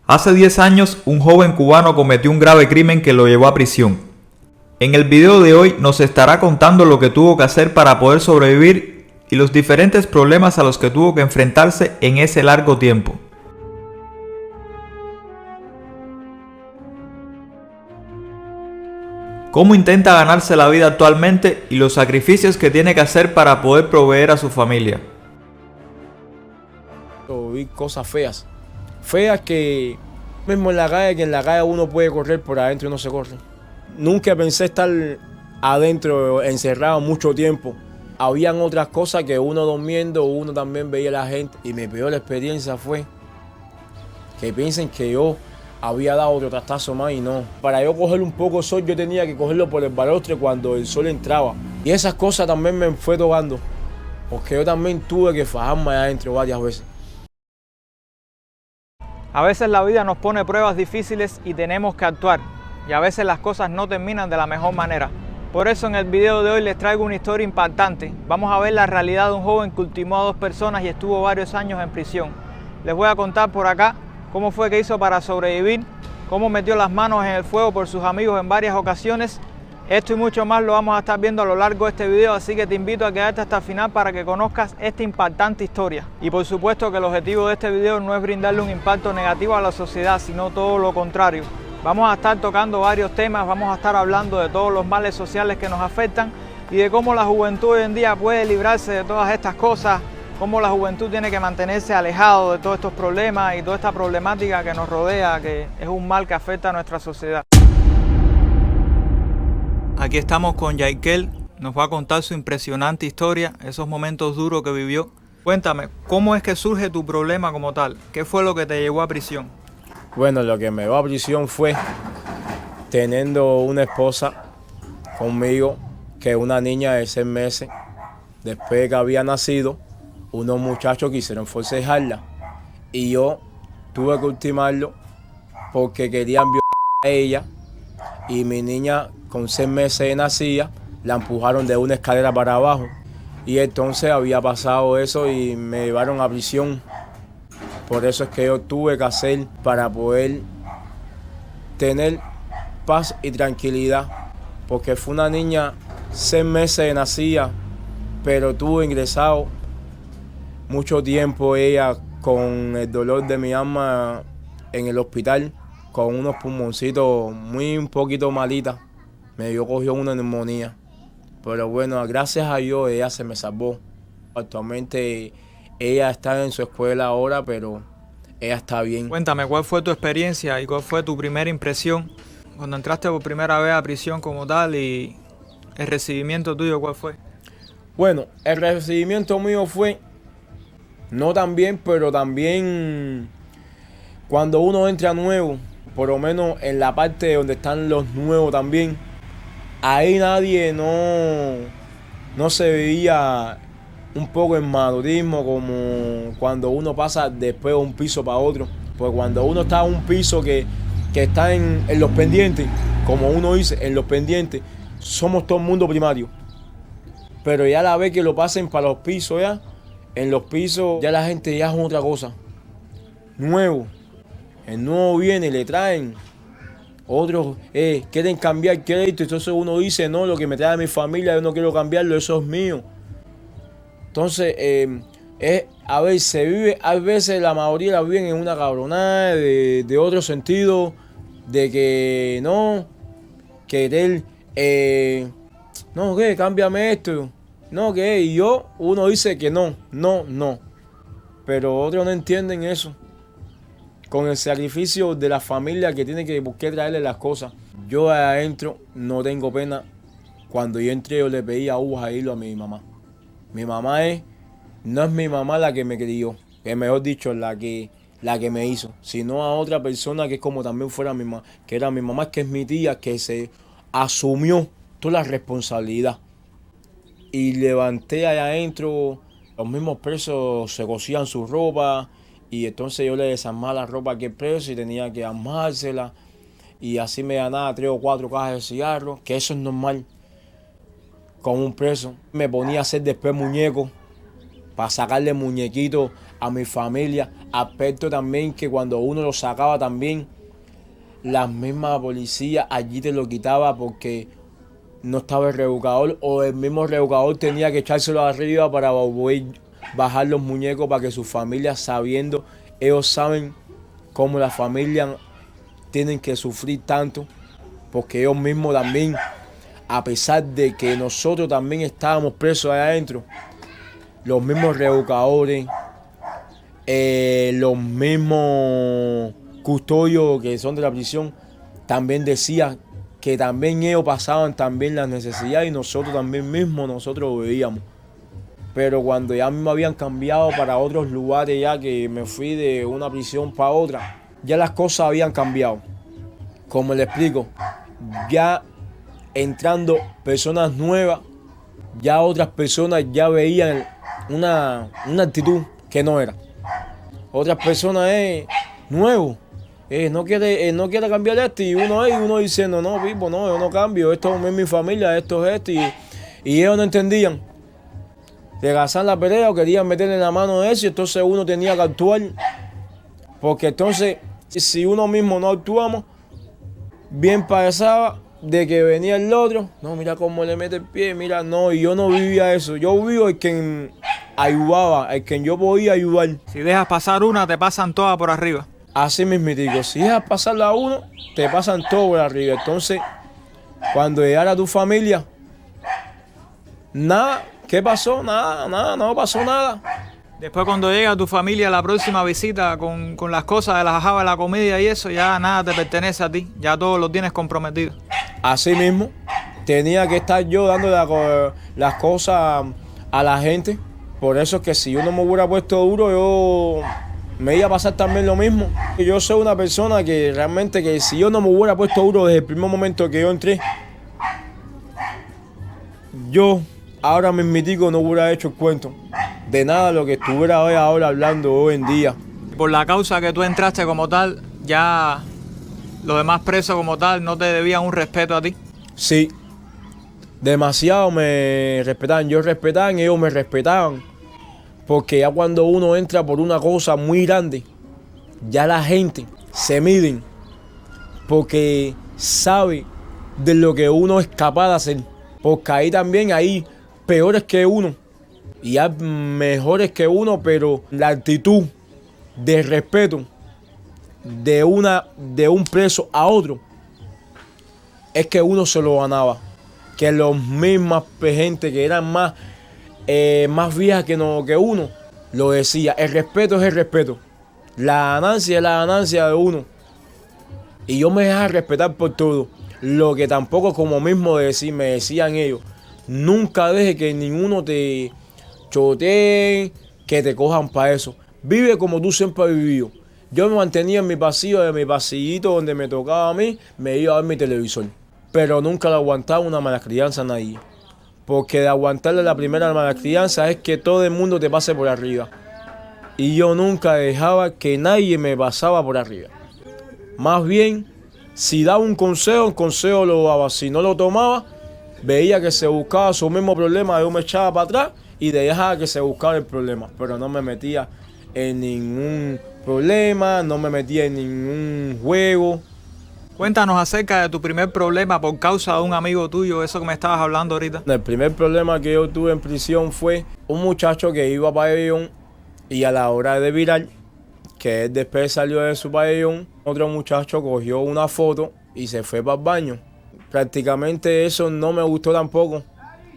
Hace 10 años, un joven cubano cometió un grave crimen que lo llevó a prisión. En el video de hoy nos estará contando lo que tuvo que hacer para poder sobrevivir y los diferentes problemas a los que tuvo que enfrentarse en ese largo tiempo. Cómo intenta ganarse la vida actualmente y los sacrificios que tiene que hacer para poder proveer a su familia. Vi cosas feas. Feas que mismo en la calle, que en la calle uno puede correr, por adentro no se corre. Nunca pensé estar adentro, encerrado mucho tiempo. Habían otras cosas que uno durmiendo, uno también veía a la gente. Y mi peor experiencia fue que piensen que yo había dado otro trastazo más y no. Para yo coger un poco de sol, yo tenía que cogerlo por el balostre cuando el sol entraba. Y esas cosas también me fue tocando, porque yo también tuve que fajarme allá adentro varias veces. A veces la vida nos pone pruebas difíciles y tenemos que actuar. Y a veces las cosas no terminan de la mejor manera. Por eso en el video de hoy les traigo una historia impactante. Vamos a ver la realidad de un joven que ultimó a 2 personas y estuvo varios años en prisión. Les voy a contar por acá cómo fue que hizo para sobrevivir, cómo metió las manos en el fuego por sus amigos en varias ocasiones. Esto y mucho más lo vamos a estar viendo a lo largo de este video, así que te invito a quedarte hasta el final para que conozcas esta impactante historia. Y por supuesto que el objetivo de este video no es brindarle un impacto negativo a la sociedad, sino todo lo contrario. Vamos a estar tocando varios temas, vamos a estar hablando de todos los males sociales que nos afectan y de cómo la juventud hoy en día puede librarse de todas estas cosas, cómo la juventud tiene que mantenerse alejado de todos estos problemas y toda esta problemática que nos rodea, que es un mal que afecta a nuestra sociedad. Aquí estamos con Yaikel, nos va a contar su impresionante historia, esos momentos duros que vivió. Cuéntame, ¿cómo es que surge tu problema como tal? ¿Qué fue lo que te llevó a prisión? Bueno, lo que me llevó a prisión fue teniendo una esposa conmigo, que es una niña de 6 meses. Después de que había nacido, unos muchachos quisieron forcejarla y yo tuve que ultimarlo porque querían violar a ella, y mi niña con 6 meses de nacida la empujaron de una escalera para abajo, y entonces había pasado eso y me llevaron a prisión. Por eso es que yo tuve que hacer para poder tener paz y tranquilidad, porque fue una niña 6 meses de nacida, pero tuvo ingresado mucho tiempo ella con el dolor de mi alma en el hospital, con unos pulmoncitos muy un poquito malitas. Me cogió una neumonía. Pero bueno, gracias a Dios ella se me salvó. Actualmente ella está en su escuela ahora, pero ella está bien. Cuéntame, ¿cuál fue tu experiencia y cuál fue tu primera impresión cuando entraste por primera vez a prisión como tal, y el recibimiento tuyo, cuál fue? Bueno, el recibimiento mío fue no tan bien, pero también cuando uno entra nuevo, por lo menos en la parte donde están los nuevos también, ahí nadie no se veía un poco en madurismo como cuando uno pasa después de un piso para otro. Porque cuando uno está en un piso que está en los pendientes, como uno dice, en los pendientes, somos todo el mundo primario. Pero ya la vez que lo pasen para los pisos ya, en los pisos ya la gente ya es otra cosa. Nuevo. El nuevo viene y le traen. Otros quieren cambiar crédito, entonces uno dice, no, lo que me trae mi familia yo no quiero cambiarlo, eso es mío. Entonces, a ver, se vive, a veces la mayoría la viven en una cabronada de otro sentido, de que no, querer, no, que cámbiame esto, no, que y uno dice que no, pero otros no entienden eso. Con el sacrificio de la familia que tiene que buscar traerle las cosas. Yo adentro no tengo pena. Cuando yo entré yo le pedía uvas a hilo a mi mamá. Mi mamá no es mi mamá la que me crió, es mejor dicho la que me hizo, sino a otra persona que es como también fuera mi mamá, que era mi mamá, que es mi tía, que se asumió toda la responsabilidad. Y levanté allá adentro, los mismos presos se cosían su ropa, y entonces yo le desarmaba la ropa a aquel preso y tenía que armársela, y así me ganaba 3 o 4 cajas de cigarros, que eso es normal con un preso. Me ponía a hacer después muñecos para sacarle muñequitos a mi familia. Aspecto también que cuando uno lo sacaba también, la misma policía allí te lo quitaba porque no estaba el reeducador, o el mismo reeducador tenía que echárselo arriba para poder bajar los muñecos para que sus familias, sabiendo, ellos saben cómo las familias tienen que sufrir tanto, porque ellos mismos también, a pesar de que nosotros también estábamos presos allá adentro, los mismos reeducadores, los mismos custodios que son de la prisión, también decían que también ellos pasaban también las necesidades y nosotros también mismos, nosotros lo veíamos. Pero cuando ya me habían cambiado para otros lugares, ya que me fui de una prisión para otra, ya las cosas habían cambiado. Como les explico, ya entrando personas nuevas, ya otras personas ya veían una actitud que no era. Otras personas nuevo, no quiere cambiar esto, y uno diciendo, no, Pipo, no, yo no cambio, esto es mi familia, esto es esto, y ellos no entendían. Regazaban la pelea o querían meterle la mano a eso, y entonces uno tenía que actuar, porque entonces si uno mismo no actuamos, bien pasaba de que venía el otro, no, mira cómo le mete el pie, mira, no, y yo no vivía eso, yo vivo el que ayudaba, el que yo podía ayudar. Si dejas pasar una, te pasan todas por arriba. Así mismitico, si dejas pasarla a uno, te pasan todo por arriba. Entonces, cuando llegara tu familia, nada, ¿qué pasó? Nada, no pasó nada. Después cuando llega tu familia a la próxima visita con las cosas de la java, la comida y eso, ya nada te pertenece a ti, ya todo lo tienes comprometido. Así mismo, tenía que estar yo dando las cosas a la gente. Por eso es que si yo no me hubiera puesto duro, yo me iba a pasar también lo mismo. Yo soy una persona que realmente, que si yo no me hubiera puesto duro desde el primer momento que yo entré, yo ahora mismitico no hubiera hecho el cuento de nada lo que estuviera ahora hablando hoy en día. Por la causa que tú entraste como tal, ya los demás presos como tal no te debían un respeto a ti. Sí, demasiado me respetaban, yo respetaban y ellos me respetaban. Porque ya cuando uno entra por una cosa muy grande, ya la gente se miden porque sabe de lo que uno es capaz de hacer. Porque ahí también hay peores que uno y hay mejores que uno, pero la actitud de respeto de un preso a otro es que uno se lo ganaba. Que los mismas gente que eran más viejas que uno, lo decía, el respeto es el respeto, la ganancia es la ganancia de uno, y yo me dejaba respetar por todo. Lo que tampoco, como mismo me decían ellos, nunca deje que ninguno te chotee, que te cojan para eso, vive como tú siempre has vivido. Yo me mantenía en mi pasillo, de mi pasillito donde me tocaba a mí, me iba a ver mi televisor, pero nunca le aguantaba una mala crianza a nadie. Porque de aguantarle la primera mala crianza es que todo el mundo te pase por arriba. Y yo nunca dejaba que nadie me pasaba por arriba. Más bien, si daba un consejo lo daba. Si no lo tomaba, veía que se buscaba su mismo problema, yo me echaba para atrás y dejaba que se buscara el problema. Pero no me metía en ningún problema, no me metía en ningún juego. Cuéntanos acerca de tu primer problema por causa de un amigo tuyo, eso que me estabas hablando ahorita. El primer problema que yo tuve en prisión fue un muchacho que iba a pabellón y a la hora de virar, que él después salió de su pabellón, otro muchacho cogió una foto y se fue para el baño. Prácticamente eso no me gustó tampoco,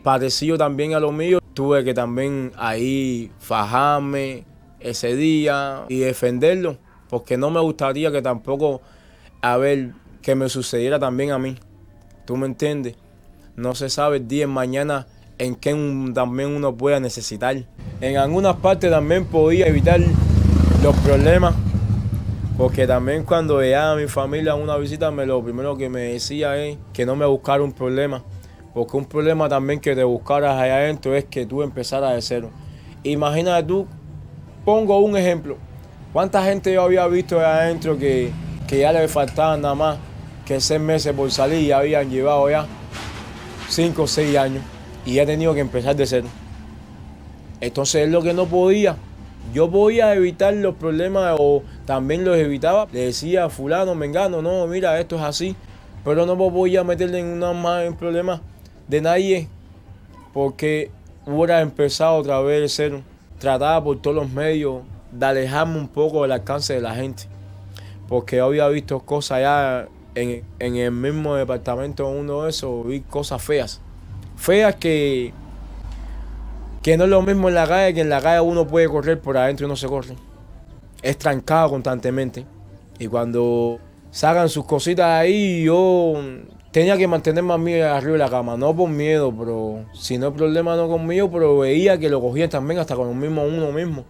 parecido también a lo mío. Tuve que también ahí fajarme ese día y defenderlo, porque no me gustaría que tampoco, que me sucediera también a mí. ¿Tú me entiendes? No se sabe el día de mañana en qué también uno pueda necesitar. En algunas partes también podía evitar los problemas, porque también cuando llegaba mi familia a una visita, lo primero que me decía es que no me buscara un problema, porque un problema también que te buscaras allá adentro es que tú empezaras de cero. Imagínate tú, pongo un ejemplo, ¿cuánta gente yo había visto allá adentro que ya le faltaban nada más que 6 meses por salir y habían llevado ya 5 o 6 años y ya he tenido que empezar de cero? Entonces es lo que no podía, Yo voy a evitar los problemas o también los evitaba. Le decía a fulano, mengano, no, mira, esto es así. Pero no me voy a meterle en problemas de nadie porque hubiera empezado otra vez a ser tratada por todos los medios de alejarme un poco del alcance de la gente. Porque había visto cosas ya en el mismo departamento, uno de esos, vi cosas feas. Feas que no es lo mismo en la calle, que en la calle uno puede correr, por adentro y no se corre. Es trancado constantemente. Y cuando sacan sus cositas ahí, yo tenía que mantenerme a mí arriba de la cama. No por miedo, pero si no hay problema no conmigo, pero veía que lo cogían también hasta con uno mismo.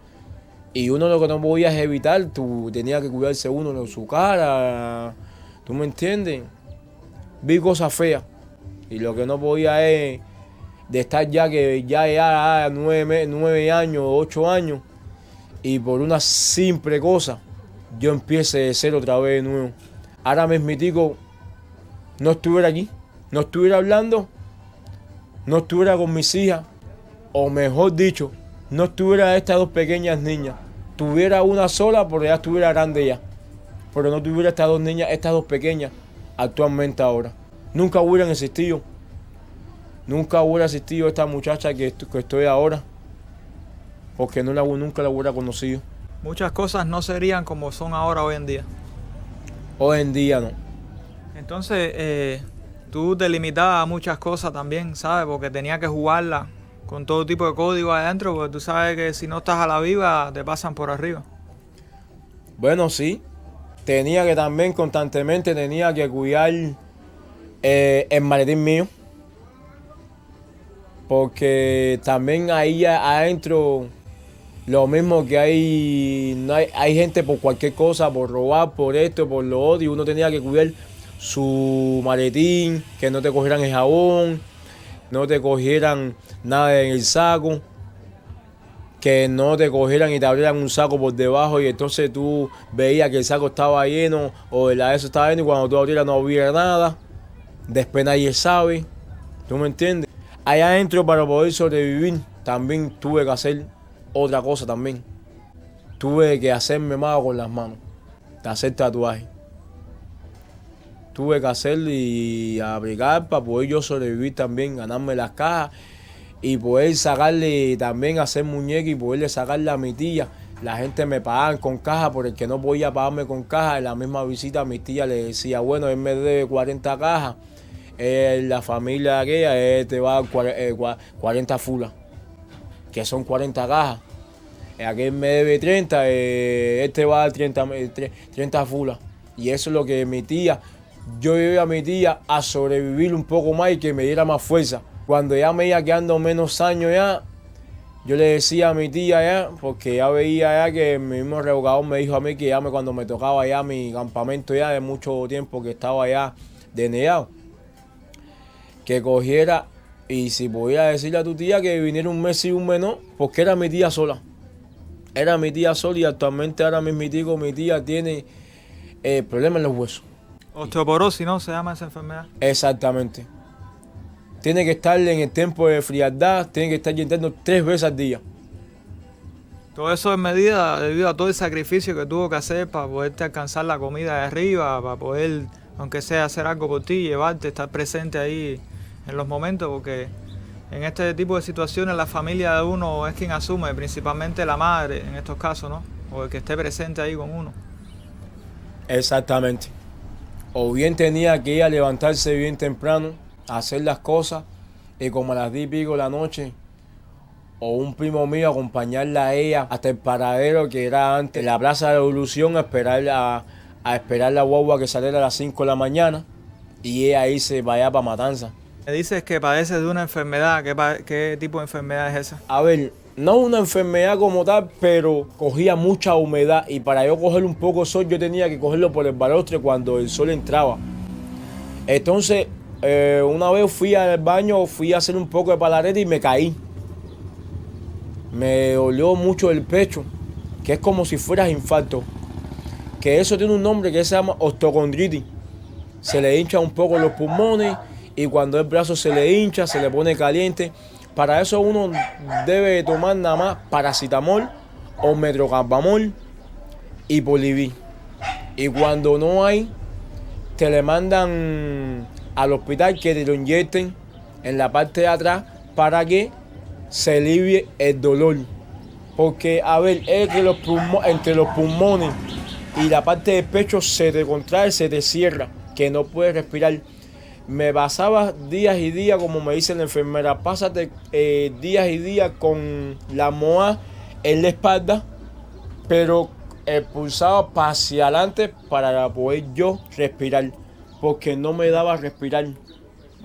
Y uno lo que no podía es evitar, tú tenías que cuidarse uno de su cara. ¿Tú me entiendes? Vi cosas feas. Y lo que no podía es de estar ya 9 años, 8 años, y por una simple cosa, yo empiece de cero otra vez de nuevo. Ahora mismitico no estuviera aquí, no estuviera hablando, no estuviera con mis hijas, o mejor dicho, no estuviera estas dos pequeñas niñas. Tuviera una sola, porque ya estuviera grande ya. Pero no tuviera estas dos niñas, estas dos pequeñas, actualmente ahora. Nunca hubieran existido. Nunca hubiera existido esta muchacha que estoy ahora, porque nunca la hubiera conocido. Muchas cosas no serían como son ahora hoy en día. Hoy en día no. Entonces, tú te limitabas a muchas cosas también, ¿sabes? Porque tenías que jugarla con todo tipo de código adentro, porque tú sabes que si no estás a la viva, te pasan por arriba. Bueno, sí. Tenía que también constantemente cuidar el maletín mío. Porque también ahí adentro, lo mismo que hay gente por cualquier cosa, por robar, por esto, por lo otro, y uno tenía que cuidar su maletín, que no te cogieran el jabón, no te cogieran nada en el saco, que no te cogieran y te abrieran un saco por debajo y entonces tú veías que el saco estaba lleno o el eso estaba lleno y cuando tú abrieras no hubiera nada. Después nadie sabe, ¿tú me entiendes? Allá adentro, para poder sobrevivir, también tuve que hacer otra cosa también. Tuve que hacerme mago con las manos, de hacer tatuajes. Tuve que hacer y aplicar para poder yo sobrevivir también, ganarme las cajas y poder sacarle también, hacer muñecas y poderle sacarle a mi tía. La gente me pagaba con caja, por el que no podía pagarme con caja. En la misma visita a mi tía le decía, bueno, él me debe 40 cajas. La familia aquella te va a dar 40 fulas, que son 40 cajas. Aquel me debe 30, este va a dar 30 fulas. Y eso es lo que mi tía, yo llevé a mi tía a sobrevivir un poco más y que me diera más fuerza. Cuando ya me iba quedando menos años ya, yo le decía a mi tía ya, porque ya veía ya que el mismo revocador me dijo a mí que ya cuando me tocaba ya mi campamento ya de mucho tiempo que estaba ya denegado, que cogiera y si podía decirle a tu tía que viniera un mes y un mes no, porque era mi tía sola. Era mi tía sola y actualmente ahora mismo mi tía tiene problemas en los huesos. Osteoporosis, ¿no? Se llama esa enfermedad. Exactamente. Tiene que estar en el tiempo de frialdad, tiene que estar yendo 3 veces al día. Todo eso es medida debido a todo el sacrificio que tuvo que hacer para poderte alcanzar la comida de arriba, para poder, aunque sea, hacer algo por ti, llevarte, estar presente ahí en los momentos, porque en este tipo de situaciones la familia de uno es quien asume, principalmente la madre en estos casos, ¿no? O el que esté presente ahí con uno. Exactamente. O bien tenía que ir a levantarse bien temprano, a hacer las cosas, y como a las 10 y pico de la noche, o un primo mío acompañarla a ella hasta el paradero que era antes, en la Plaza de la Evolución, a esperar la guagua que saliera a las 5 de la mañana, y ella irse para allá, para Matanza. Me dices que padeces de una enfermedad. ¿Qué tipo de enfermedad es esa? A ver, no una enfermedad como tal, pero cogía mucha humedad y para yo coger un poco de sol yo tenía que cogerlo por el balostre cuando el sol entraba. Entonces, una vez fui al baño, fui a hacer un poco de palareta y me caí. Me dolió mucho el pecho, que es como si fueras infarto. Que eso tiene un nombre que se llama osteocondritis. Se le hincha un poco los pulmones y cuando el brazo se le hincha, se le pone caliente. Para eso uno debe tomar nada más paracetamol o metrocarbamol y Poliví. Y cuando no hay, te le mandan al hospital que te lo inyecten en la parte de atrás para que se alivie el dolor. Porque, a ver, es que entre los pulmones y la parte del pecho se te contrae, se te cierra, que no puedes respirar. Me pasaba días y días, como me dice la enfermera, pásate días y días con la almohada en la espalda, pero expulsado hacia adelante para poder yo respirar, porque no me daba respirar.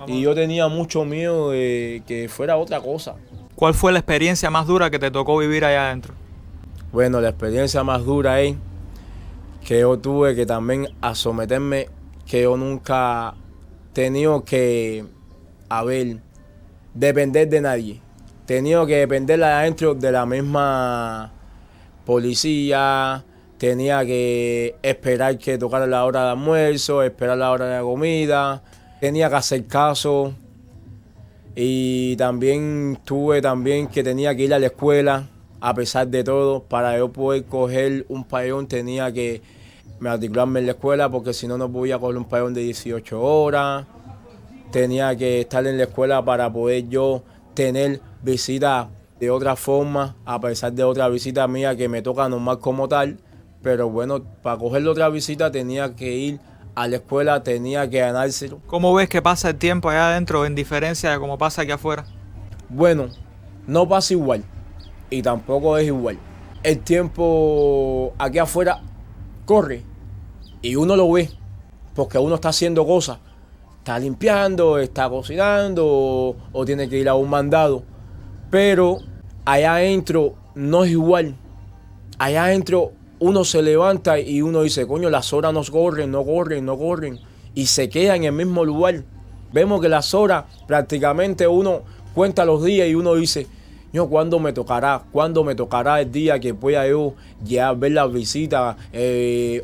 Y yo tenía mucho miedo de que fuera otra cosa. ¿Cuál fue la experiencia más dura que te tocó vivir allá adentro? Bueno, la experiencia más dura es que yo tuve que también a someterme, que yo nunca he tenido que, depender de nadie. He tenido que depender de adentro de la misma policía, tenía que esperar que tocara la hora de almuerzo, esperar la hora de la comida, tenía que hacer caso. Y también que tenía que ir a la escuela, a pesar de todo. Para yo poder coger un pabellón tenía que matricularme en la escuela, porque si no, no podía coger un pabellón de 18 horas. Tenía que estar en la escuela para poder yo tener visitas de otra forma, a pesar de otra visita mía que me toca normal como tal. Pero bueno, para coger la otra visita tenía que ir a la escuela, tenía que ganárselo. ¿Cómo ves que pasa el tiempo allá adentro en diferencia de cómo pasa aquí afuera? Bueno, no pasa igual y tampoco es igual. El tiempo aquí afuera corre y uno lo ve porque uno está haciendo cosas. Está limpiando, está cocinando o tiene que ir a un mandado. Pero allá adentro no es igual. Allá adentro uno se levanta y uno dice, coño, las horas no corren. Y se queda en el mismo lugar. Vemos que las horas prácticamente uno cuenta los días y uno dice, yo, ¿cuándo me tocará? ¿Cuándo me tocará el día que pueda yo ya ver las visitas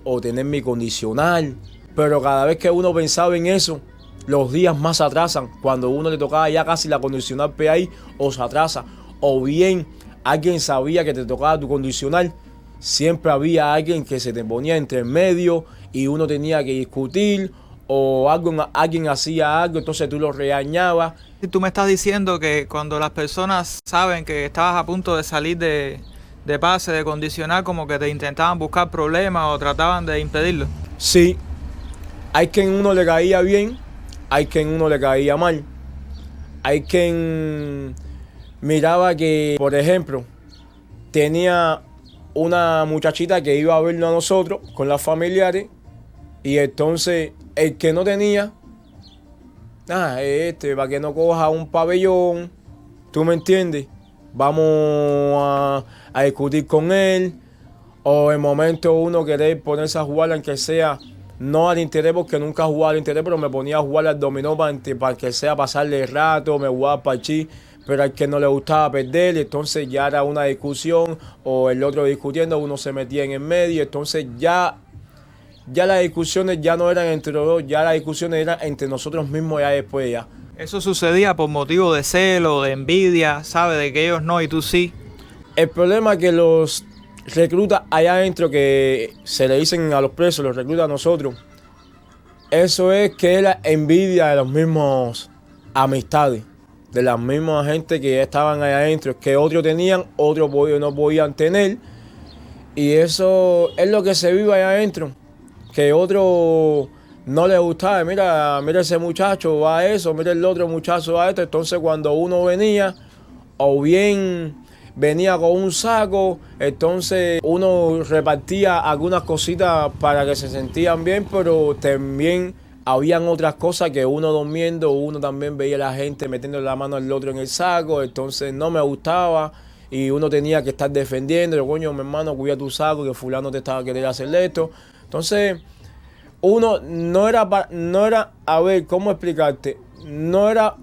o tener mi condicional? Pero cada vez que uno pensaba en eso, los días más se atrasan. Cuando uno le tocaba ya casi la condicional PAI, o se atrasa. O bien alguien sabía que te tocaba tu condicional. Siempre había alguien que se te ponía entre medio y uno tenía que discutir, o alguien hacía algo, entonces tú lo regañabas. Y tú me estás diciendo que cuando las personas saben que estabas a punto de salir de pase, de condicional, como que te intentaban buscar problemas o trataban de impedirlo. Sí, hay quien uno le caía bien, hay quien uno le caía mal. Hay quien miraba que, por ejemplo, tenía una muchachita que iba a vernos a nosotros con las familiares, y entonces el que no tenía, para que no coja un pabellón, ¿tú me entiendes? Vamos a discutir con él, o en momento uno querer ponerse a jugar, aunque sea no al interés, porque nunca jugaba al interés, pero me ponía a jugar al dominó para que sea pasarle el rato, me jugaba parchí. Pero al que no le gustaba perder, entonces ya era una discusión, o el otro discutiendo, uno se metía en el medio, entonces ya las discusiones ya no eran entre los dos, ya las discusiones eran entre nosotros mismos ya después ya. Eso sucedía por motivo de celo, de envidia, ¿sabes? De que ellos no y tú sí. El problema es que los reclutas allá adentro, que se le dicen a los presos, los reclutas a nosotros, eso es que es la envidia de los mismos amistades, de las mismas gente que estaban allá adentro, que otros tenían, otros no podían tener. Y eso es lo que se vive allá adentro, que otro no le gustaba. Mira ese muchacho va a eso, mira el otro muchacho va a esto. Entonces cuando uno venía, o bien venía con un saco, entonces uno repartía algunas cositas para que se sentían bien, pero también habían otras cosas que uno durmiendo, uno también veía a la gente metiendo la mano al otro en el saco, entonces no me gustaba y uno tenía que estar defendiendo, coño, mi hermano, cuida tu saco, que fulano te estaba queriendo hacer esto. Entonces, uno no era, a ver, ¿cómo explicarte? No era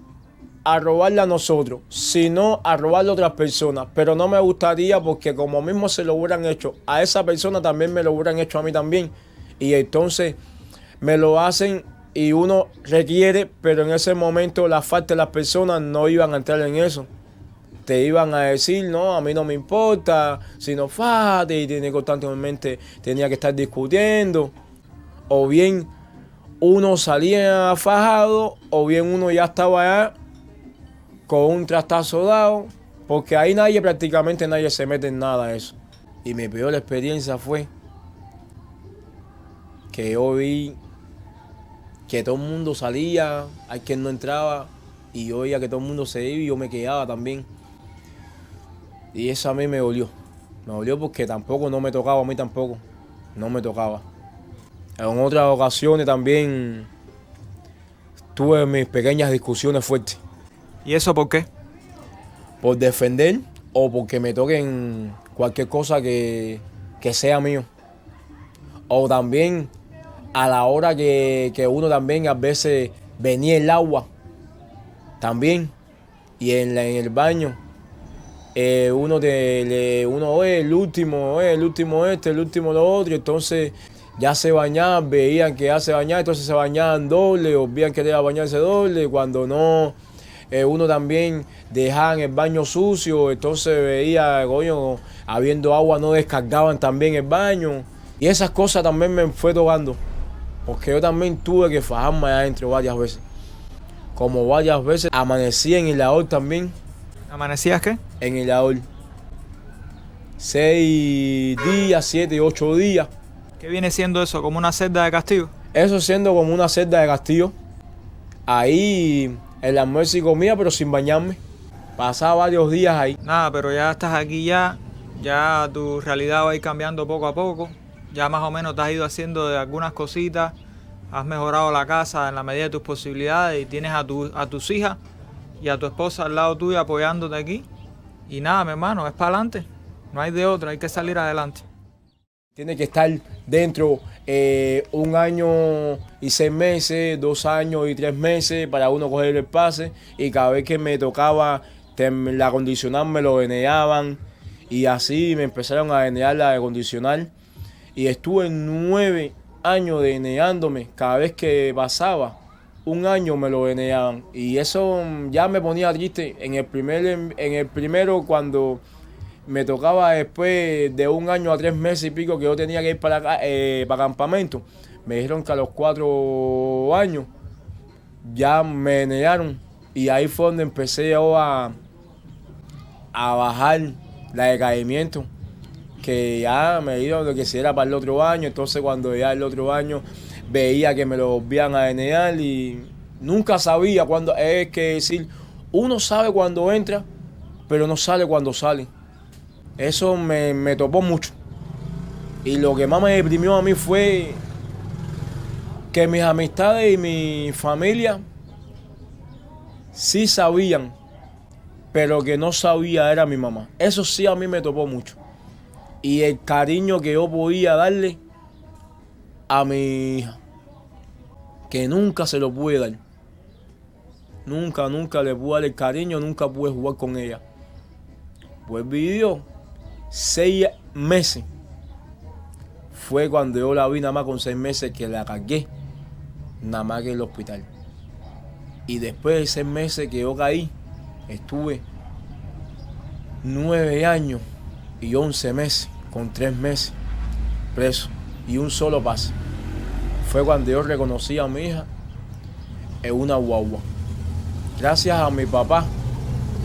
a robarle a nosotros, sino a robarle a otras personas, pero no me gustaría, porque como mismo se lo hubieran hecho a esa persona, también me lo hubieran hecho a mí también, y entonces me lo hacen y uno requiere, pero en ese momento la falta de las personas no iban a entrar en eso. te iban a decir, no, a mí no me importa, si no fájate, y tiene constantemente, tenía que estar discutiendo, o bien uno salía fajado, o bien uno ya estaba allá con un trastazo dado, porque ahí prácticamente nadie se mete en nada de eso. Y mi peor experiencia fue que yo vi que todo el mundo salía, hay quien no entraba, y yo veía que todo el mundo se iba y yo me quedaba también. Y eso a mí me dolió. Me dolió porque tampoco no me tocaba, a mí tampoco. No me tocaba. En otras ocasiones también tuve mis pequeñas discusiones fuertes. ¿Y eso por qué? Por defender o porque me toquen cualquier cosa que sea mío. O también a la hora que uno también a veces venía el agua. También. Y en el baño. Uno oye, el último este, el último lo otro, entonces ya se bañaban, veían que ya se bañaban, entonces se bañaban doble, o veían que debía bañarse doble, cuando no, uno también dejaba el baño sucio, entonces veía, coño, habiendo agua no descargaban también el baño, y esas cosas también me fue tocando, porque yo también tuve que fajarme allá adentro varias veces, como varias veces amanecí en el lavador también. ¿Amanecías qué? En el lavador. 6 días, 7, 8 días. ¿Qué viene siendo eso? ¿Como una celda de castigo? Eso siendo como una celda de castigo. Ahí el almuerzo y comida, pero sin bañarme. Pasaba varios días ahí. Nada, pero ya estás aquí ya tu realidad va a ir cambiando poco a poco. Ya más o menos te has ido haciendo de algunas cositas, has mejorado la casa en la medida de tus posibilidades y tienes a tus hijas y a tu esposa al lado tuyo apoyándote aquí. Y nada, mi hermano, es para adelante. No hay de otra, hay que salir adelante. Tiene que estar dentro 1 año y 6 meses, 2 años y 3 meses para uno coger el pase. Y cada vez que me tocaba la acondicionar me lo veneaban. Y así me empezaron a venear la acondicionar. Y estuve 9 años veneándome. Cada vez que pasaba 1 año me lo veneaban. Y eso ya me ponía triste. En el primero cuando me tocaba después de 1 año a 3 meses y pico que yo tenía que ir para campamento. Me dijeron que a los 4 años ya me venearon. Y ahí fue donde empecé yo a bajar la decaimiento. Que ya me dijeron de que si era para el otro año. Entonces cuando ya el otro año veía que me lo volvían a venear y nunca sabía cuándo. Es que decir, uno sabe cuando entra, pero no sale cuando sale. Eso me topó mucho. Y lo que más me deprimió a mí fue que mis amistades y mi familia sí sabían, pero que no sabía era mi mamá. Eso sí a mí me topó mucho. Y el cariño que yo podía darle a mi hija, que nunca se lo pude dar. Nunca le pude dar el cariño, nunca pude jugar con ella. Pues vivió 6 meses. Fue cuando yo la vi nada más con 6 meses que la cargué, nada más que en el hospital. Y después de 6 meses que yo caí, estuve 9 años y 11 meses, con 3 meses preso y un solo pase. Fue cuando yo reconocí a mi hija en una guagua. Gracias a mi papá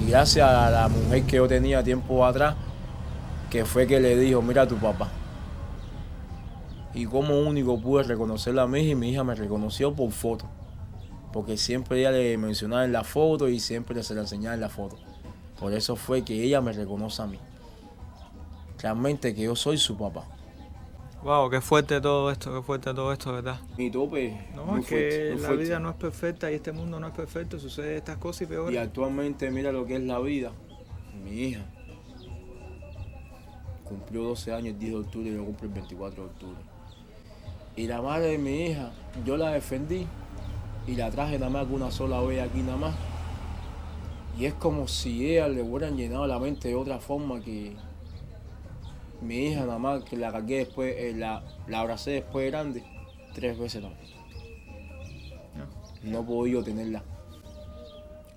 y gracias a la mujer que yo tenía tiempo atrás, que fue que le dijo, mira a tu papá. Y como único pude reconocerla a mi hija y mi hija me reconoció por foto. Porque siempre ella le mencionaba en la foto y siempre se la enseñaba en la foto. Por eso fue que ella me reconoce a mí. Realmente que yo soy su papá. Wow, qué fuerte todo esto, ¿verdad? Mi tope. No, es que la vida no es perfecta y este mundo no es perfecto, sucede estas cosas y peor. Y actualmente mira lo que es la vida. Mi hija cumplió 12 años el 10 de octubre y yo cumplo el 24 de octubre. Y la madre de mi hija, yo la defendí y la traje nada más que una sola vez aquí nada más. Y es como si ella le hubieran llenado la mente de otra forma que mi hija nada más que la cargué después, la abracé después de grande 3 veces también. No he podido tenerla.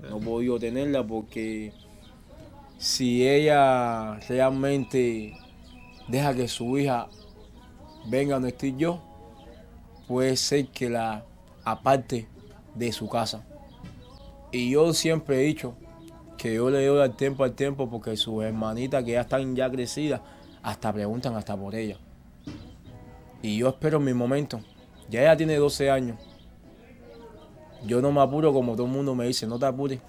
No he podido tenerla porque si ella realmente deja que su hija venga donde estoy yo, puede ser que la aparte de su casa. Y yo siempre he dicho que yo le doy al tiempo porque sus hermanitas que ya están ya crecidas, hasta preguntan hasta por ella. Y yo espero mi momento. Ya ella tiene 12 años. Yo no me apuro como todo el mundo me dice, no te apures.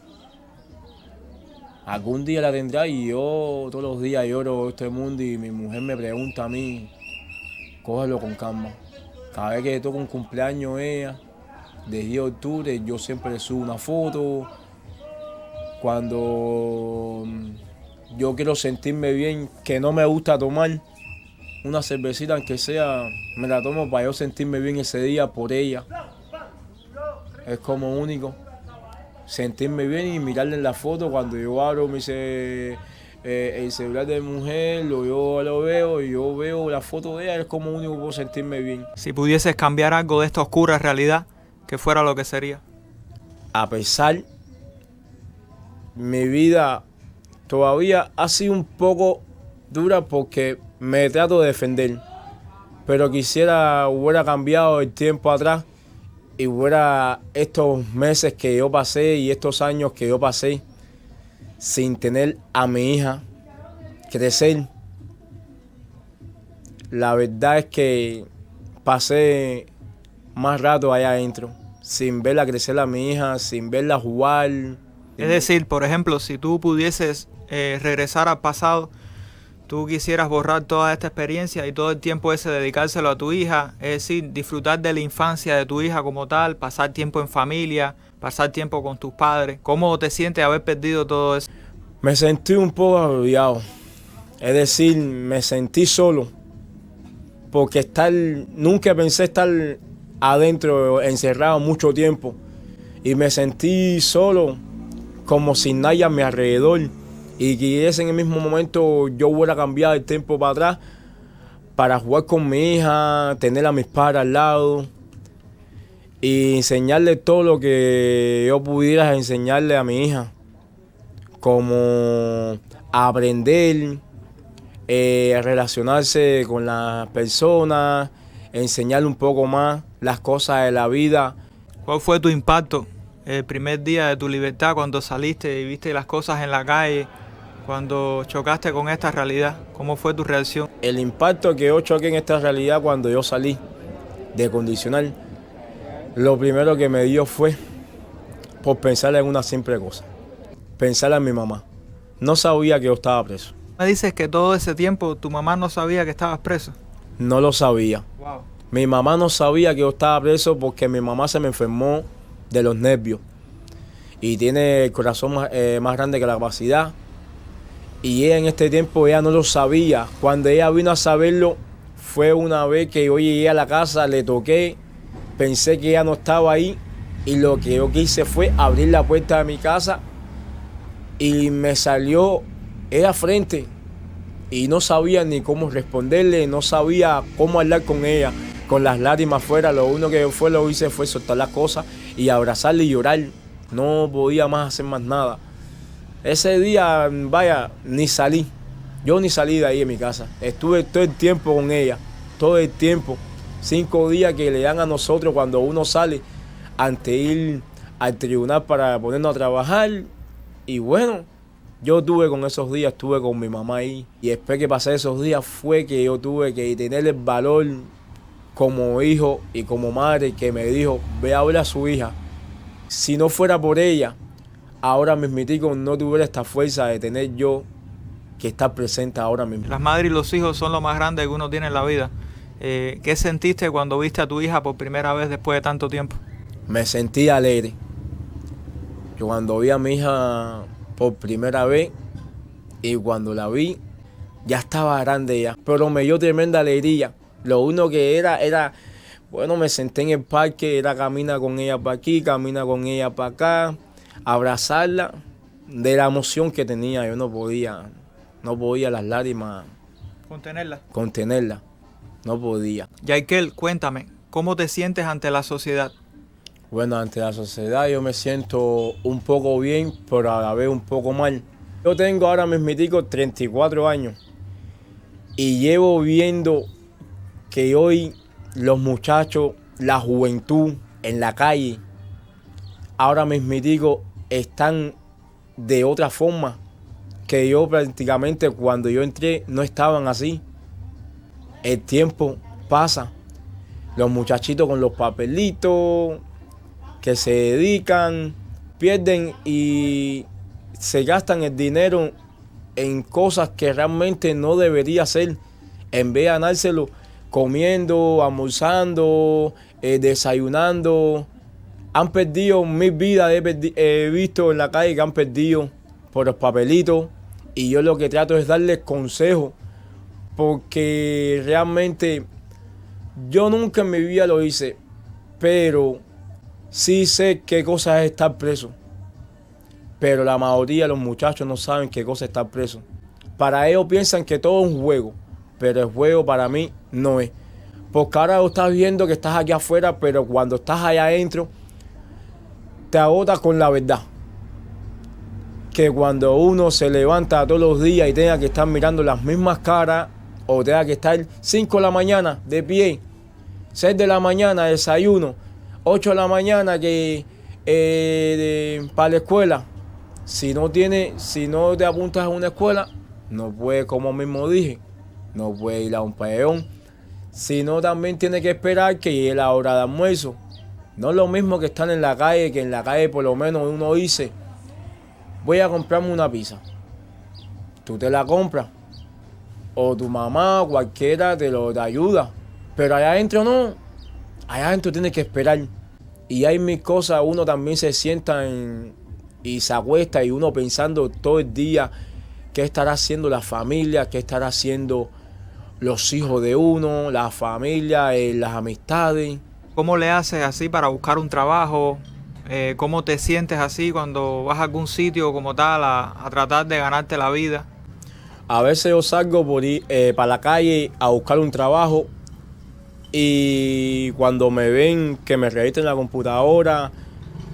Algún día la tendrá y yo todos los días lloro este mundo y mi mujer me pregunta a mí, cógelo con calma. Cada vez que toca un cumpleaños ella, de 10 de octubre, yo siempre le subo una foto. Cuando yo quiero sentirme bien, que no me gusta tomar una cervecita, aunque sea, me la tomo para yo sentirme bien ese día por ella. Es como único. Sentirme bien y mirarle en la foto cuando yo abro el celular de mi mujer, yo lo veo y yo veo la foto de ella, es como único que puedo sentirme bien. Si pudieses cambiar algo de esta oscura realidad, ¿qué fuera lo que sería? A pesar, mi vida todavía ha sido un poco dura porque me trato de defender, pero hubiera cambiado el tiempo atrás y hubiera estos meses que yo pasé y estos años que yo pasé sin tener a mi hija crecer. La verdad es que pasé más rato allá adentro, sin verla crecer a mi hija, sin verla jugar. Es decir, por ejemplo, si tú pudieses regresar al pasado, tú quisieras borrar toda esta experiencia y todo el tiempo ese dedicárselo a tu hija, es decir, disfrutar de la infancia de tu hija como tal, pasar tiempo en familia, pasar tiempo con tus padres. ¿Cómo te sientes haber perdido todo eso? Me sentí un poco agobiado, es decir, me sentí solo, porque nunca pensé estar adentro, encerrado mucho tiempo, y me sentí solo, como sin nadie a mi alrededor. Y que en el mismo momento yo hubiera cambiado el tiempo para atrás para jugar con mi hija, tener a mis padres al lado y enseñarle todo lo que yo pudiera enseñarle a mi hija, como aprender, relacionarse con las personas, enseñarle un poco más las cosas de la vida. ¿Cuál fue tu impacto el primer día de tu libertad cuando saliste y viste las cosas en la calle? Cuando chocaste con esta realidad, ¿cómo fue tu reacción? El impacto que yo choqué en esta realidad cuando yo salí de condicional, lo primero que me dio fue por pensar en una simple cosa, pensar en mi mamá. No sabía que yo estaba preso. Me dices que todo ese tiempo tu mamá no sabía que estabas preso. No lo sabía. Wow. Mi mamá no sabía que yo estaba preso porque mi mamá se me enfermó de los nervios y tiene el corazón más grande que la capacidad. Y ella en este tiempo ella no lo sabía. Cuando ella vino a saberlo fue una vez que yo llegué a la casa, le toqué, pensé que ella no estaba ahí y lo que yo quise fue abrir la puerta de mi casa y me salió ella frente y no sabía ni cómo responderle, no sabía cómo hablar con ella, con las lágrimas afuera. Lo único que lo hice fue soltar las cosas y abrazarle y llorar. No podía más hacer más nada. Ese día, vaya, ni salí. Yo ni salí de ahí de mi casa. Estuve todo el tiempo con ella. Todo el tiempo. 5 días que le dan a nosotros cuando uno sale ante ir al tribunal para ponernos a trabajar. Y bueno, yo tuve con esos días, estuve con mi mamá ahí. Y después que pasé esos días fue que yo tuve que tener el valor como hijo y como madre que me dijo, ve a ver a su hija. Si no fuera por ella, ahora mismitico no tuviera esta fuerza de tener yo que estar presente ahora mismo. Las madres y los hijos son lo más grande que uno tiene en la vida. ¿Qué sentiste cuando viste a tu hija por primera vez después de tanto tiempo? Me sentí alegre. Yo cuando vi a mi hija por primera vez y cuando la vi, ya estaba grande ya, pero me dio tremenda alegría. Lo único que era, bueno, me senté en el parque, era caminar con ella para aquí, caminar con ella para acá, abrazarla, de la emoción que tenía. Yo no podía las lágrimas contenerla, no podía. Yaikel, cuéntame, ¿cómo te sientes ante la sociedad? Bueno, ante la sociedad yo me siento un poco bien, pero a la vez un poco mal. Yo tengo ahora mismitico 34 años y llevo viendo que hoy los muchachos, la juventud en la calle, ahora mismitico están de otra forma que yo prácticamente cuando yo entré no estaban así. El tiempo pasa, los muchachitos con los papelitos que se dedican, pierden y se gastan el dinero en cosas que realmente no debería ser, en vez de ganárselo comiendo, almorzando, desayunando. Han perdido 1000 vidas, he visto en la calle que han perdido por los papelitos, y yo lo que trato es darles consejos, porque realmente yo nunca en mi vida lo hice, pero sí sé qué cosa es estar preso. Pero la mayoría de los muchachos no saben qué cosa es estar preso. Para ellos piensan que todo es un juego, pero el juego para mí no es. Porque ahora lo estás viendo que estás aquí afuera, pero cuando estás allá adentro, te agotas con la verdad. Que cuando uno se levanta todos los días y tenga que estar mirando las mismas caras, o tenga que estar 5 de la mañana de pie, 6 de la mañana desayuno, 8 de la mañana para la escuela. Si no te apuntas a una escuela, no puedes, como mismo dije, no puedes ir a un pabellón. Si no, también tienes que esperar que llegue la hora de almuerzo. No es lo mismo que estar en la calle, que en la calle por lo menos uno dice, voy a comprarme una pizza. Tú te la compras. O tu mamá, cualquiera te ayuda. Pero allá adentro no. Allá adentro tienes que esperar. Y hay mil cosas, uno también se sienta y se acuesta y uno pensando todo el día qué estará haciendo la familia, qué estará haciendo los hijos de uno, la familia, las amistades. ¿Cómo le haces así para buscar un trabajo? ¿Cómo te sientes así cuando vas a algún sitio como tal a tratar de ganarte la vida? A veces yo salgo para la calle a buscar un trabajo, y cuando me ven que me registro en la computadora,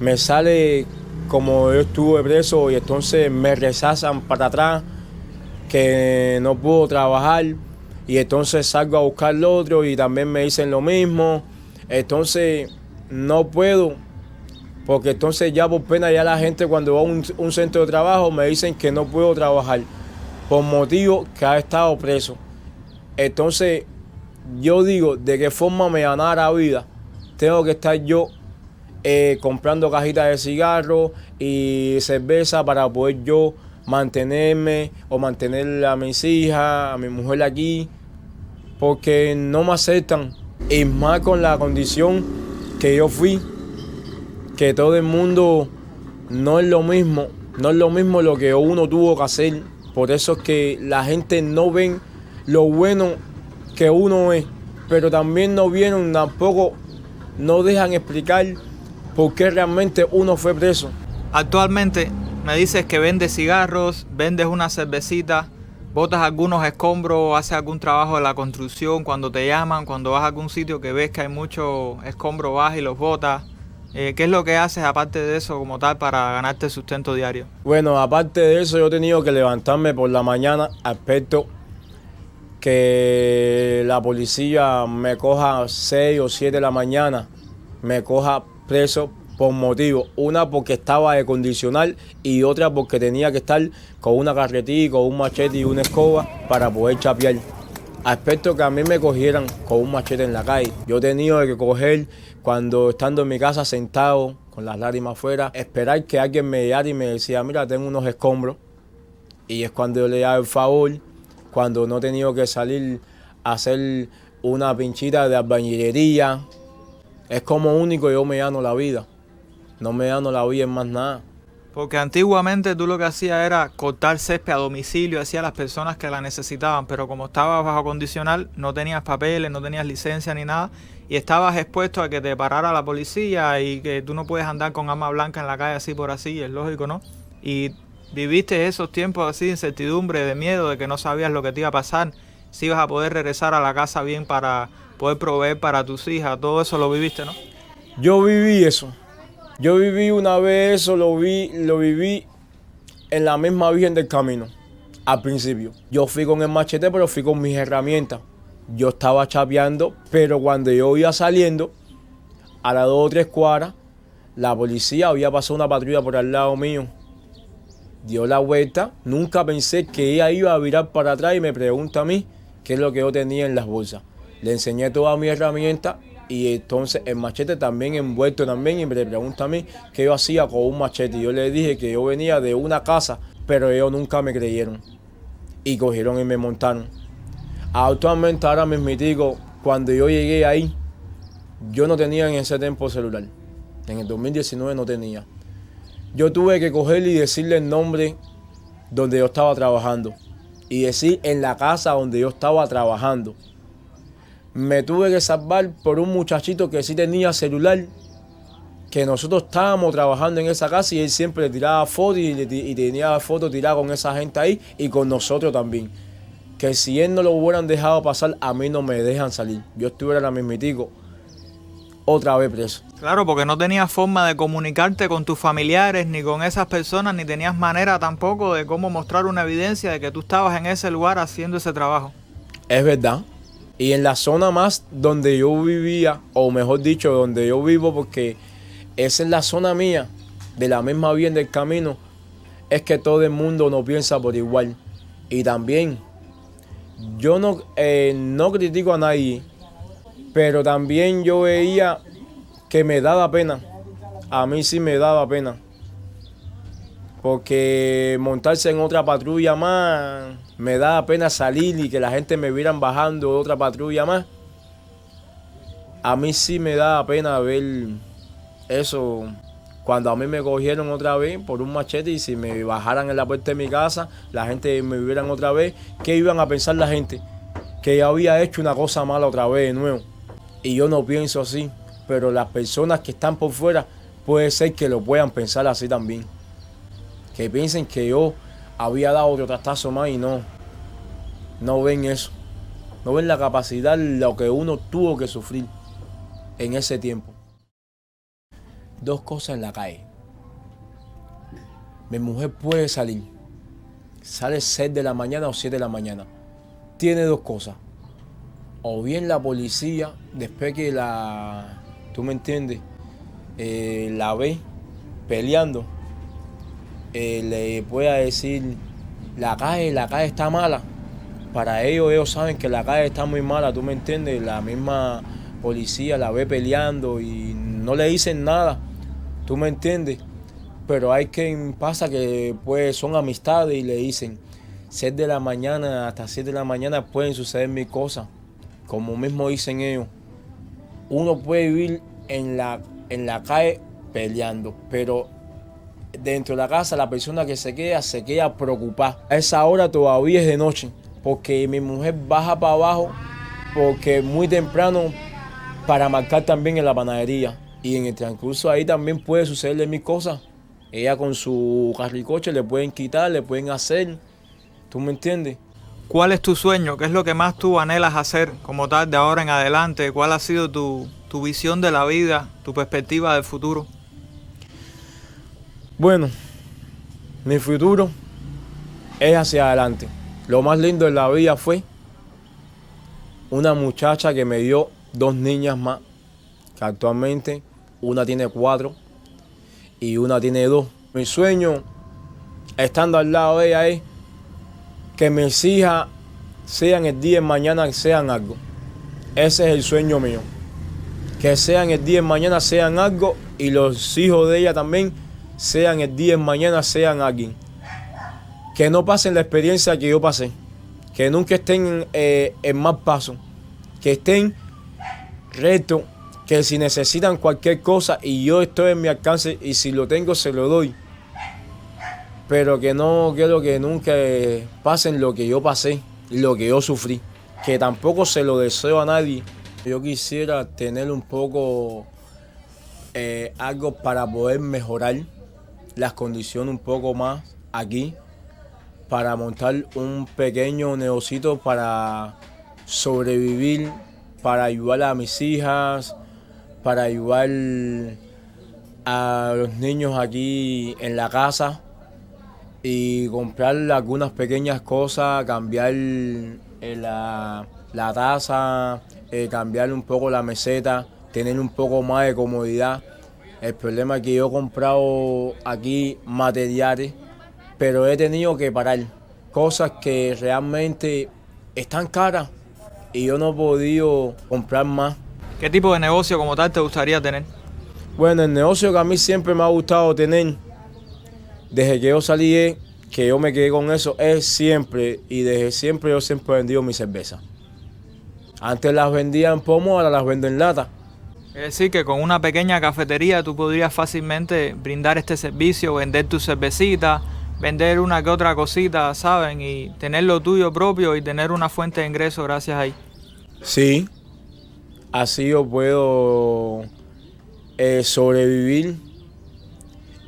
me sale como yo estuve preso, y entonces me rechazan para atrás, que no puedo trabajar, y entonces salgo a buscar lo otro y también me dicen lo mismo. Entonces no puedo, porque entonces ya por pena ya la gente cuando va a un centro de trabajo me dicen que no puedo trabajar por motivo que ha estado preso. Entonces yo digo, ¿de qué forma me ganara la vida? Tengo que estar yo comprando cajitas de cigarros y cerveza para poder yo mantenerme o mantener a mis hijas, a mi mujer aquí, porque no me aceptan. Y más con la condición que yo fui, que todo el mundo no es lo mismo lo que uno tuvo que hacer. Por eso es que la gente no ven lo bueno que uno es, pero también no vieron, tampoco no dejan explicar por qué realmente uno fue preso. Actualmente me dices que vendes cigarros, vendes una cervecita, botas algunos escombros, haces algún trabajo de la construcción cuando te llaman, cuando vas a algún sitio que ves que hay mucho escombro, vas y los botas. ¿Qué es lo que haces aparte de eso como tal para ganarte el sustento diario? Bueno, aparte de eso yo he tenido que levantarme por la mañana, aspecto que la policía me coja 6 o 7 de la mañana, me coja preso por motivos. Una porque estaba de condicional y otra porque tenía que estar con una carretilla, con un machete y una escoba para poder chapear. Aspecto que a mí me cogieran con un machete en la calle. Yo he tenido que coger cuando estando en mi casa sentado con las lágrimas afuera, esperar que alguien me llegara y me decía, mira, tengo unos escombros. Y es cuando yo le daba el favor, cuando no he tenido que salir a hacer una pinchita de albañilería. Es como único yo me gano la vida. No me gano la vida en más nada. Porque antiguamente tú lo que hacías era cortar césped a domicilio, hacía a las personas que la necesitaban, pero como estabas bajo condicional, no tenías papeles, no tenías licencia ni nada, y estabas expuesto a que te parara la policía y que tú no puedes andar con arma blanca en la calle así por así, es lógico, ¿no? Y viviste esos tiempos así de incertidumbre, de miedo, de que no sabías lo que te iba a pasar, si ibas a poder regresar a la casa bien para poder proveer para tus hijas, todo eso lo viviste, ¿no? Yo viví eso. Yo viví una vez eso, lo viví en la misma Virgen del Camino. Al principio, yo fui con el machete, pero fui con mis herramientas. Yo estaba chapeando, pero cuando yo iba saliendo, a las 2 o 3 cuadras, la policía había pasado una patrulla por al lado mío. Dio la vuelta, nunca pensé que ella iba a virar para atrás y me pregunta a mí qué es lo que yo tenía en las bolsas. Le enseñé todas mis herramientas y entonces el machete también envuelto también y me pregunta a mí qué yo hacía con un machete. Y yo le dije que yo venía de una casa, pero ellos nunca me creyeron y cogieron y me montaron. Actualmente, ahora mismitico, cuando yo llegué ahí, yo no tenía en ese tiempo celular. En el 2019 no tenía. Yo tuve que coger y decirle el nombre donde yo estaba trabajando y decir en la casa donde yo estaba trabajando. Me tuve que salvar por un muchachito que sí tenía celular, que nosotros estábamos trabajando en esa casa y él siempre le tiraba fotos y tenía fotos tiradas con esa gente ahí y con nosotros también. Que si él no lo hubieran dejado pasar, a mí no me dejan salir. Yo estuviera la mismitico otra vez preso. Claro, porque no tenías forma de comunicarte con tus familiares ni con esas personas, ni tenías manera tampoco de cómo mostrar una evidencia de que tú estabas en ese lugar haciendo ese trabajo. Es verdad. Y en la zona más donde yo vivía, o mejor dicho, donde yo vivo, porque esa es la zona mía, de la misma Virgen del Camino, es que todo el mundo no piensa por igual. Y también, yo no critico a nadie, pero también yo veía que me daba pena. A mí sí me daba pena. Porque montarse en otra patrulla más, me daba pena salir y que la gente me vieran bajando de otra patrulla más. A mí sí me daba pena ver eso. Cuando a mí me cogieron otra vez por un machete y si me bajaran en la puerta de mi casa, la gente me vieran otra vez, ¿qué iban a pensar la gente? Que yo había hecho una cosa mala otra vez de nuevo. Y yo no pienso así, pero las personas que están por fuera puede ser que lo puedan pensar así también. Que piensen que yo había dado otro trastazo más y no ven eso. No ven la capacidad, lo que uno tuvo que sufrir en ese tiempo. 2 cosas en la calle. Mi mujer puede salir. Sale 6 de la mañana o 7 de la mañana. Tiene 2 cosas. O bien la policía, después que tú me entiendes, la ve peleando, le pueda decir, la calle está mala. Para ellos saben que la calle está muy mala, tú me entiendes. La misma policía la ve peleando y no le dicen nada, tú me entiendes. Pero hay quien pasa que pues son amistades y le dicen, 6 de la mañana hasta 7 de la mañana pueden suceder 1000 cosas. Como mismo dicen ellos, uno puede vivir en la calle peleando, pero dentro de la casa la persona que se queda preocupada. A esa hora todavía es de noche, porque mi mujer baja para abajo, porque muy temprano para marcar también en la panadería. Y en el transcurso ahí también puede sucederle 1000 cosas. Ella con su carricoche le pueden quitar, le pueden hacer, ¿tú me entiendes? ¿Cuál es tu sueño? ¿Qué es lo que más tú anhelas hacer como tal de ahora en adelante? ¿Cuál ha sido tu visión de la vida, tu perspectiva del futuro? Bueno, mi futuro es hacia adelante. Lo más lindo de la vida fue una muchacha que me dio 2 niñas más, que actualmente una tiene 4 y una tiene 2. Mi sueño, estando al lado de ella, es que mis hijas sean el día de mañana, sean algo. Ese es el sueño mío. Que sean el día de mañana, sean algo, y los hijos de ella también sean el día de mañana, sean alguien. Que no pasen la experiencia que yo pasé. Que nunca estén en mal paso. Que estén rectos. Que si necesitan cualquier cosa y yo estoy en mi alcance y si lo tengo se lo doy. Pero que no quiero que nunca pasen lo que yo pasé y lo que yo sufrí. Que tampoco se lo deseo a nadie. Yo quisiera tener un poco algo para poder mejorar las condiciones un poco más aquí. Para montar un pequeño negocito para sobrevivir, para ayudar a mis hijas, para ayudar a los niños aquí en la casa. y comprar algunas pequeñas cosas, cambiar la taza, cambiar un poco la meseta, tener un poco más de comodidad. El problema es que yo he comprado aquí materiales, pero he tenido que parar cosas que realmente están caras y yo no he podido comprar más. ¿Qué tipo de negocio como tal te gustaría tener? Bueno, el negocio que a mí siempre me ha gustado tener, desde que yo salí, que yo me quedé con eso, es siempre, y desde siempre yo siempre he vendido mi cerveza. Antes las vendía en pomo, ahora las vendo en lata. Es decir, que con una pequeña cafetería tú podrías fácilmente brindar este servicio, vender tu cervecita, vender una que otra cosita, ¿saben? Y tener lo tuyo propio y tener una fuente de ingreso gracias a ahí. Sí, así yo puedo sobrevivir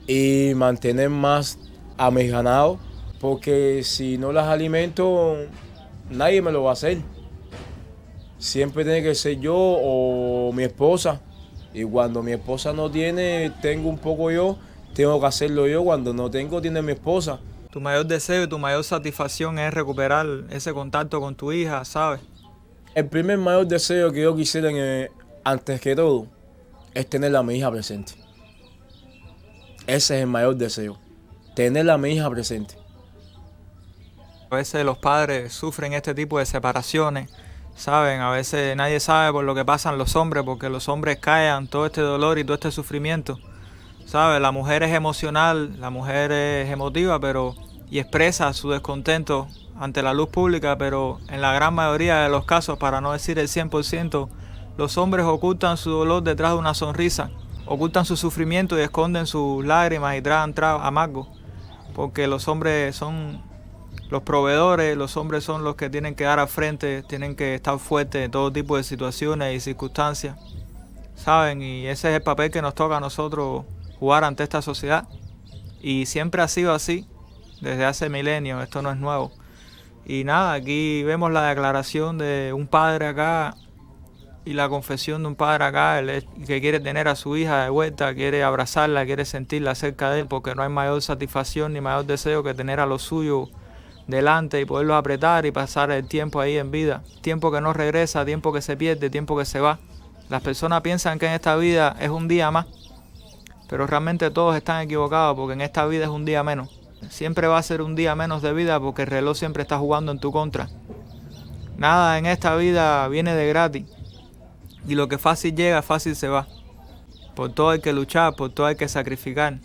y mantener más a mis ganados, porque si no las alimento, nadie me lo va a hacer. Siempre tiene que ser yo o mi esposa. Y cuando mi esposa no tiene, tengo un poco yo, tengo que hacerlo yo. Cuando no tengo, tiene mi esposa. Tu mayor deseo y tu mayor satisfacción es recuperar ese contacto con tu hija, ¿sabes? El primer mayor deseo que yo quisiera, antes que todo, es tener a mi hija presente. Ese es el mayor deseo, tener a mi hija presente. A veces los padres sufren este tipo de separaciones, ¿saben? A veces nadie sabe por lo que pasan los hombres, porque los hombres callan todo este dolor y todo este sufrimiento, ¿sabes? La mujer es emocional, la mujer es emotiva, y expresa su descontento ante la luz pública, pero en la gran mayoría de los casos, para no decir el 100%, los hombres ocultan su dolor detrás de una sonrisa, ocultan su sufrimiento y esconden sus lágrimas y tragan tragos amargos, porque los hombres son los proveedores, los hombres son los que tienen que dar al frente, tienen que estar fuertes en todo tipo de situaciones y circunstancias, ¿saben? Y ese es el papel que nos toca a nosotros jugar ante esta sociedad. Y siempre ha sido así, desde hace milenios, esto no es nuevo. Y nada, aquí vemos la declaración de un padre acá y la confesión de un padre acá, que quiere tener a su hija de vuelta, quiere abrazarla, quiere sentirla cerca de él, porque no hay mayor satisfacción ni mayor deseo que tener a los suyos delante y poderlos apretar y pasar el tiempo ahí en vida. Tiempo que no regresa, tiempo que se pierde, tiempo que se va. Las personas piensan que en esta vida es un día más, pero realmente todos están equivocados, porque en esta vida es un día menos. Siempre va a ser un día menos de vida, porque el reloj siempre está jugando en tu contra. Nada en esta vida viene de gratis, y lo que fácil llega, fácil se va. Por todo hay que luchar, por todo hay que sacrificar.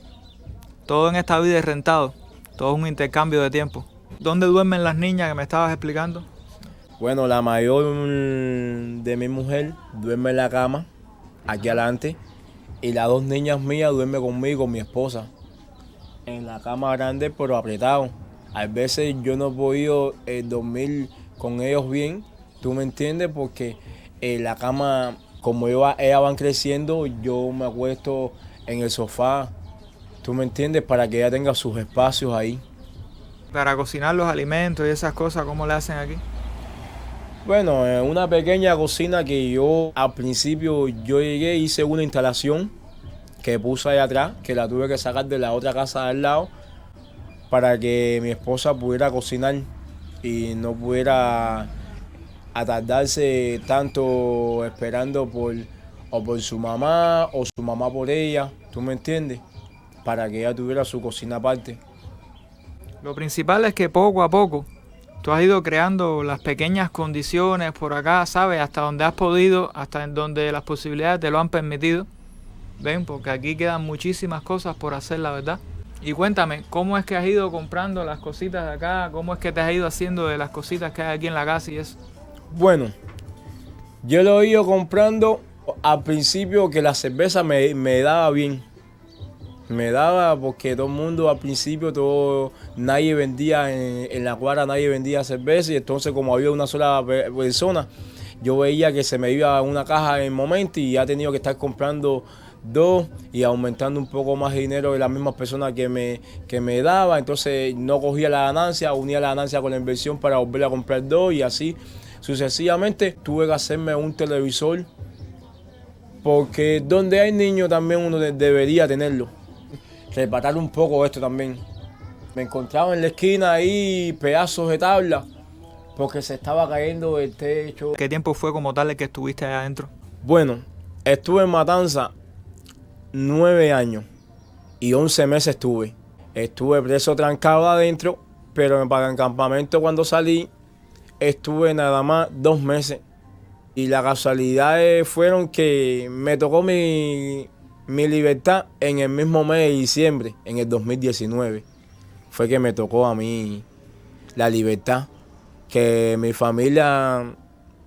Todo en esta vida es rentado, todo es un intercambio de tiempo. ¿Dónde duermen las niñas que me estabas explicando? Bueno, la mayor de mi mujer duerme en la cama, aquí adelante, y las dos niñas mías duermen conmigo, con mi esposa, en la cama grande pero apretado. A veces yo no he podido dormir con ellos bien, ¿tú me entiendes? Porque la cama, como ellas van creciendo, yo me acuesto en el sofá, ¿tú me entiendes? Para que ella tenga sus espacios ahí. Para cocinar los alimentos y esas cosas, ¿cómo le hacen aquí? Bueno, una pequeña cocina que yo al principio yo llegué, hice una instalación que puse allá atrás, que la tuve que sacar de la otra casa de al lado para que mi esposa pudiera cocinar y no pudiera atardarse tanto esperando por su mamá o su mamá por ella, ¿tú me entiendes? Para que ella tuviera su cocina aparte. Lo principal es que poco a poco tú has ido creando las pequeñas condiciones por acá, ¿sabes? Hasta donde has podido, hasta en donde las posibilidades te lo han permitido. ¿Ven? Porque aquí quedan muchísimas cosas por hacer, la verdad. Y cuéntame, ¿cómo es que has ido comprando las cositas de acá? ¿Cómo es que te has ido haciendo de las cositas que hay aquí en la casa y eso? Bueno, yo lo he ido comprando al principio que la cerveza me daba bien. Me daba porque todo el mundo al principio, nadie vendía en la cuadra, nadie vendía cerveza, y entonces como había una sola persona, yo veía que se me iba una caja en el momento y ya he tenido que estar comprando dos y aumentando un poco más de dinero de las mismas personas que me daba. Entonces no cogía la ganancia, unía la ganancia con la inversión para volver a comprar dos y así sucesivamente. Tuve que hacerme un televisor porque donde hay niños también uno debería tenerlo. Reparar un poco esto también, Me encontraba en la esquina ahí pedazos de tabla porque se estaba cayendo el techo. ¿Qué tiempo fue como tal el que estuviste allá adentro? Bueno, estuve en Matanza 9 años y 11 meses estuve. Estuve preso trancado adentro, pero para el campamento cuando salí estuve nada más 2 meses. Y las casualidades fueron que me tocó mi libertad en el mismo mes de diciembre, en el 2019. Fue que me tocó a mí la libertad. Que mi familia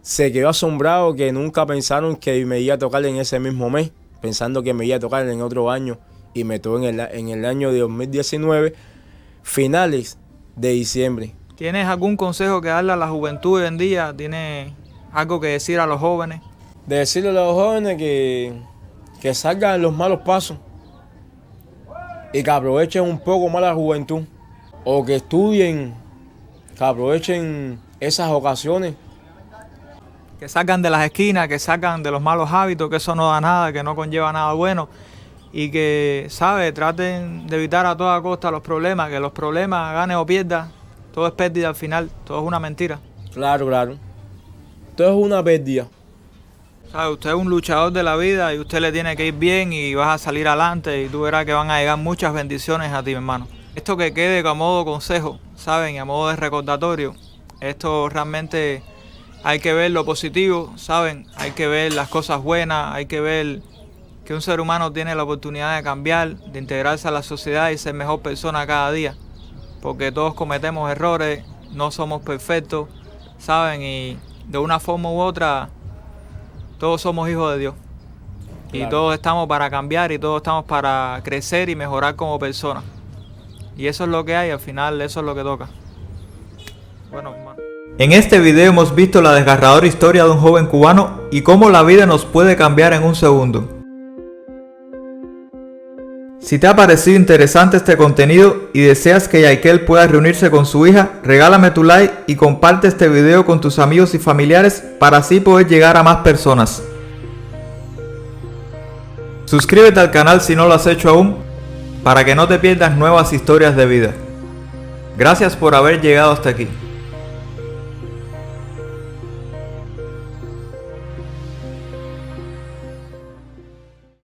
se quedó asombrado, que nunca pensaron que me iba a tocar en ese mismo mes, pensando que me iba a tocar en otro año. Y me tocó en el año de 2019, finales de diciembre. ¿Tienes algún consejo que darle a la juventud hoy en día? ¿Tienes algo que decir a los jóvenes? De decirle a los jóvenes que salgan los malos pasos y que aprovechen un poco más la juventud, o que estudien, que aprovechen esas ocasiones. Que salgan de las esquinas, que salgan de los malos hábitos, que eso no da nada, que no conlleva nada bueno. Y que, ¿sabes? Traten de evitar a toda costa los problemas, que los problemas, gane o pierda, todo es pérdida al final, todo es una mentira. Claro, claro. Todo es una pérdida. ¿Sabe? Usted es un luchador de la vida y usted le tiene que ir bien y vas a salir adelante y tú verás que van a llegar muchas bendiciones a ti, mi hermano. Esto que quede a modo de consejo, ¿saben? Y a modo de recordatorio. Esto realmente hay que ver lo positivo, ¿saben? Hay que ver las cosas buenas, hay que ver que un ser humano tiene la oportunidad de cambiar, de integrarse a la sociedad y ser mejor persona cada día. Porque todos cometemos errores, no somos perfectos, ¿saben? Y de una forma u otra, todos somos hijos de Dios. Claro. Y todos estamos para cambiar y todos estamos para crecer y mejorar como personas. Y eso es lo que hay, al final eso es lo que toca. Bueno, hermano. En este video hemos visto la desgarradora historia de un joven cubano y cómo la vida nos puede cambiar en un segundo. Si te ha parecido interesante este contenido y deseas que Yaikel pueda reunirse con su hija, regálame tu like y comparte este video con tus amigos y familiares para así poder llegar a más personas. Suscríbete al canal si no lo has hecho aún, para que no te pierdas nuevas historias de vida. Gracias por haber llegado hasta aquí.